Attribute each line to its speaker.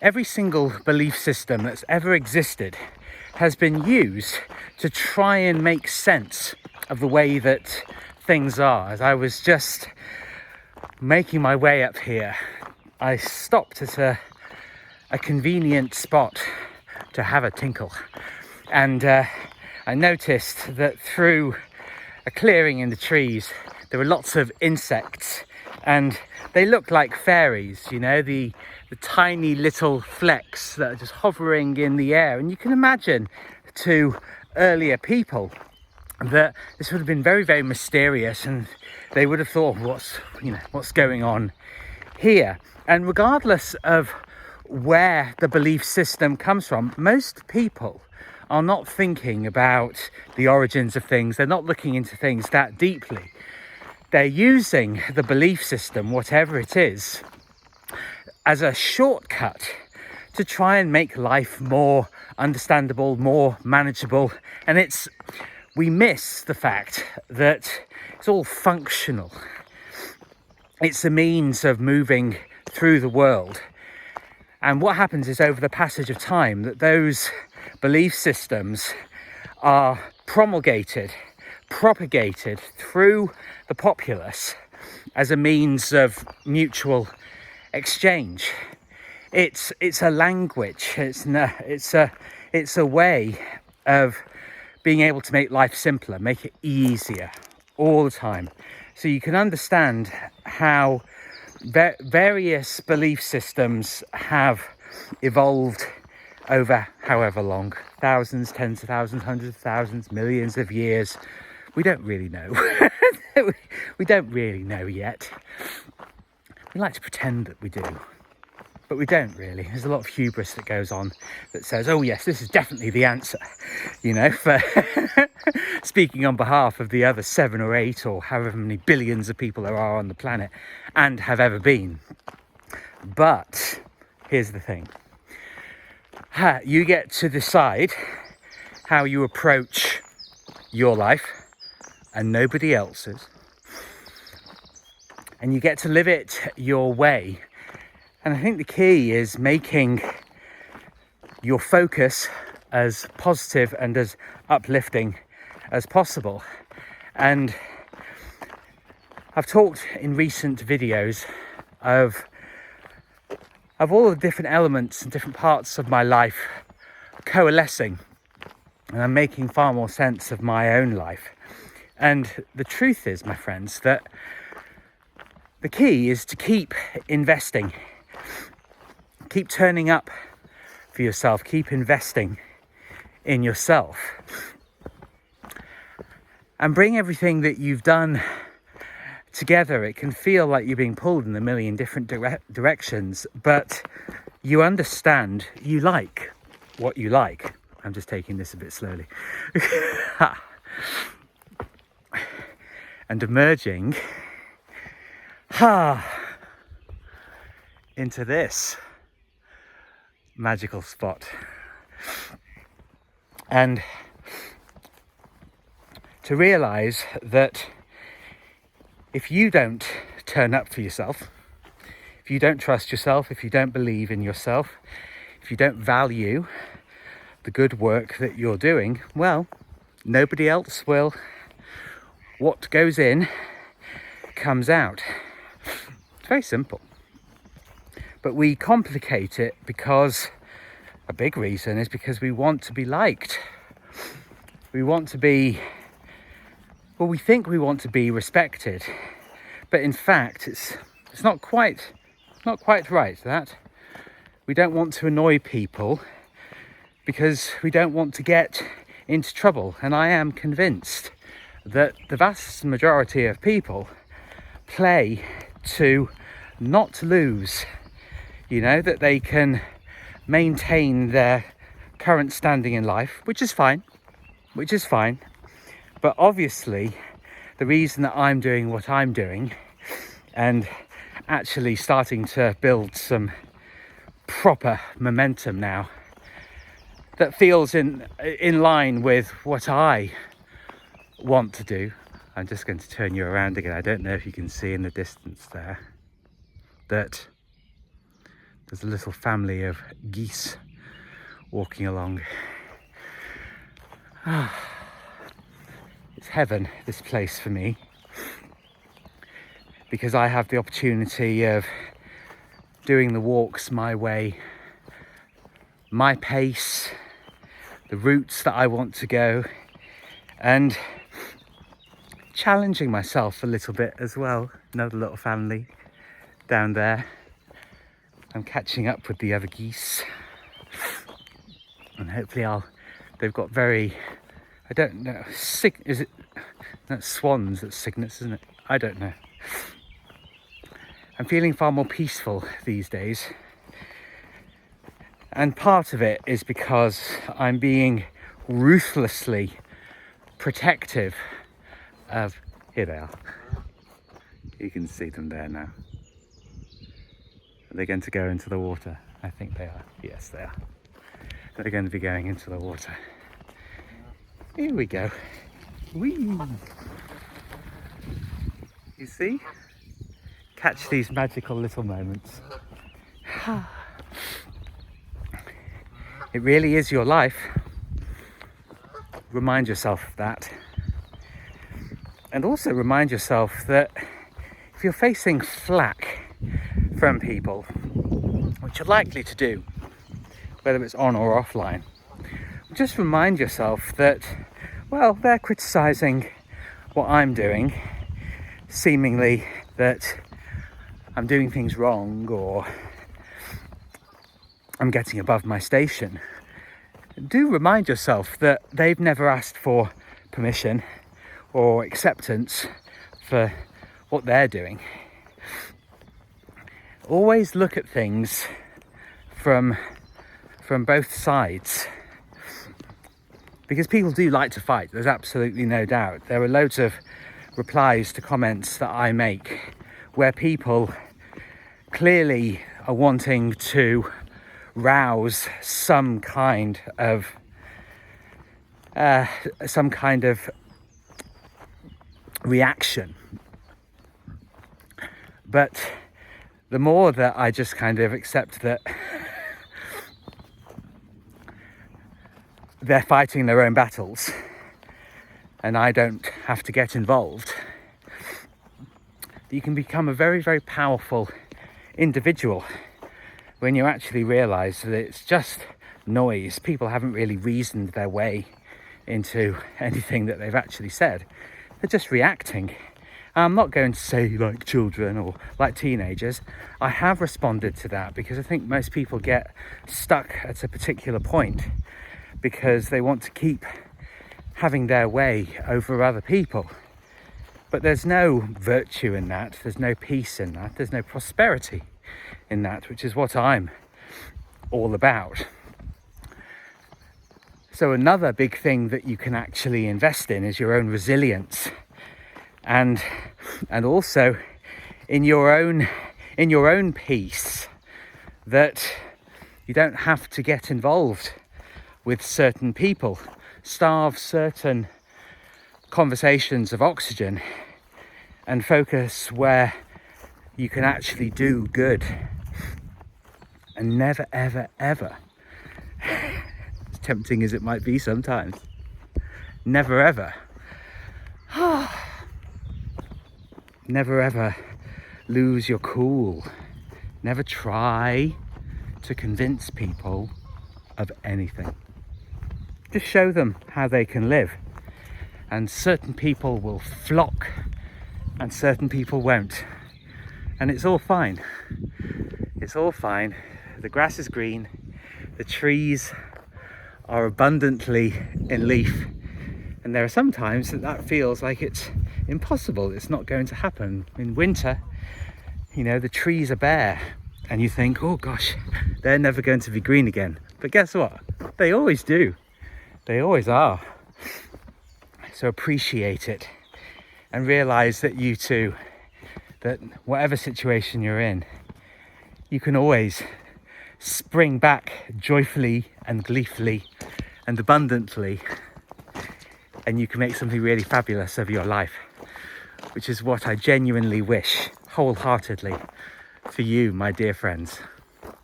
Speaker 1: every single belief system that's ever existed has been used to try and make sense of the way that things are. As I was just making my way up here, I stopped at a convenient spot to have a tinkle, and I noticed that through a clearing in the trees there were lots of insects, and they looked like fairies, you know, the tiny little flecks that are just hovering in the air. And you can imagine to earlier people that this would have been very, very mysterious, and they would have thought, what's going on here? And regardless of where the belief system comes from, most people are not thinking about the origins of things. They're not looking into things that deeply. They're using the belief system, whatever it is, as a shortcut to try and make life more understandable, more manageable. And we miss the fact that it's all functional. It's a means of moving through the world. And what happens is, over the passage of time, that those belief systems are propagated through the populace as a means of mutual exchange. It's a language. It's a way of being able to make life simpler, make it easier all the time. So you can understand how various belief systems have evolved over however long, thousands, tens of thousands, hundreds of thousands, millions of years. We don't really know. We don't really know yet. We like to pretend that we do, but we don't really. There's a lot of hubris that goes on that says, oh yes, this is definitely the answer, you know, for speaking on behalf of the other 7 or 8 or however many billions of people there are on the planet and have ever been. But here's the thing. You get to decide how you approach your life and nobody else's. And you get to live it your way. And I think the key is making your focus as positive and as uplifting as possible. And I've talked in recent videos of all the different elements and different parts of my life coalescing, and I'm making far more sense of my own life. And the truth is, my friends, that the key is to keep investing, keep turning up for yourself, keep investing in yourself, and bring everything that you've done together. It can feel like you're being pulled in a million different directions, but you understand you like what you like. I'm just taking this a bit slowly. And emerging into this magical spot. And to realize that if you don't turn up for yourself, if you don't trust yourself, if you don't believe in yourself, if you don't value the good work that you're doing, well, nobody else will. What goes in comes out. It's very simple. But we complicate it because a big reason is because we want to be liked. We want to be, well, we think we want to be respected, but in fact it's not quite right, that. We don't want to annoy people because we don't want to get into trouble. And I am convinced that the vast majority of people play to not lose, you know, that they can maintain their current standing in life, which is fine. But obviously the reason that I'm doing what I'm doing and actually starting to build some proper momentum now that feels in line with what I want to do. I'm just going to turn you around again. I don't know if you can see in the distance there that There's a little family of geese walking along. It's heaven, this place for me, because I have the opportunity of doing the walks my way, my pace, the routes that I want to go, and challenging myself a little bit as well. Another little family down there. I'm catching up with the other geese, and hopefully they've got very, I don't know, is it, that's swans, that's cygnets, isn't it? I don't know. I'm feeling far more peaceful these days. And part of it is because I'm being ruthlessly protective of, here they are. You can see them there now. Are they going to go into the water? I think they are. Yes, they are. They're going to be going into the water. Here we go. Whee! You see? Catch these magical little moments. It really is your life. Remind yourself of that. And also remind yourself that if you're facing flack from people, which you're likely to do, whether it's on or offline, just remind yourself that, well, they're criticising what I'm doing, seemingly that I'm doing things wrong or I'm getting above my station. Do remind yourself that they've never asked for permission or acceptance for what they're doing. Always look at things from both sides, because people do like to fight. There's absolutely no doubt. There are loads of replies to comments that I make where people clearly are wanting to rouse some kind of reaction. But the more that I just kind of accept that they're fighting their own battles and I don't have to get involved, you can become a very, very powerful individual when you actually realise that it's just noise. People haven't really reasoned their way into anything that they've actually said. They're just reacting. I'm not going to say like children or like teenagers. I have responded to that because I think most people get stuck at a particular point because they want to keep having their way over other people. But there's no virtue in that. There's no peace in that. There's no prosperity in that, which is what I'm all about. So another big thing that you can actually invest in is your own resilience, and also in your own peace, that you don't have to get involved with certain people, starve certain conversations of oxygen, and focus where you can actually do good. And never, ever, ever, as tempting as it might be sometimes, never, ever, never, ever lose your cool. Never try to convince people of anything. Just show them how they can live. And certain people will flock and certain people won't. And it's all fine. It's all fine. The grass is green. The trees are abundantly in leaf. And there are some times that feels like it's impossible. It's not going to happen. In winter, you know, the trees are bare. And you think, oh gosh, they're never going to be green again. But guess what? They always do. They always are. So appreciate it. And realise that you too, that whatever situation you're in, you can always spring back joyfully and gleefully and abundantly, and you can make something really fabulous of your life, which is what I genuinely wish wholeheartedly for you, my dear friends.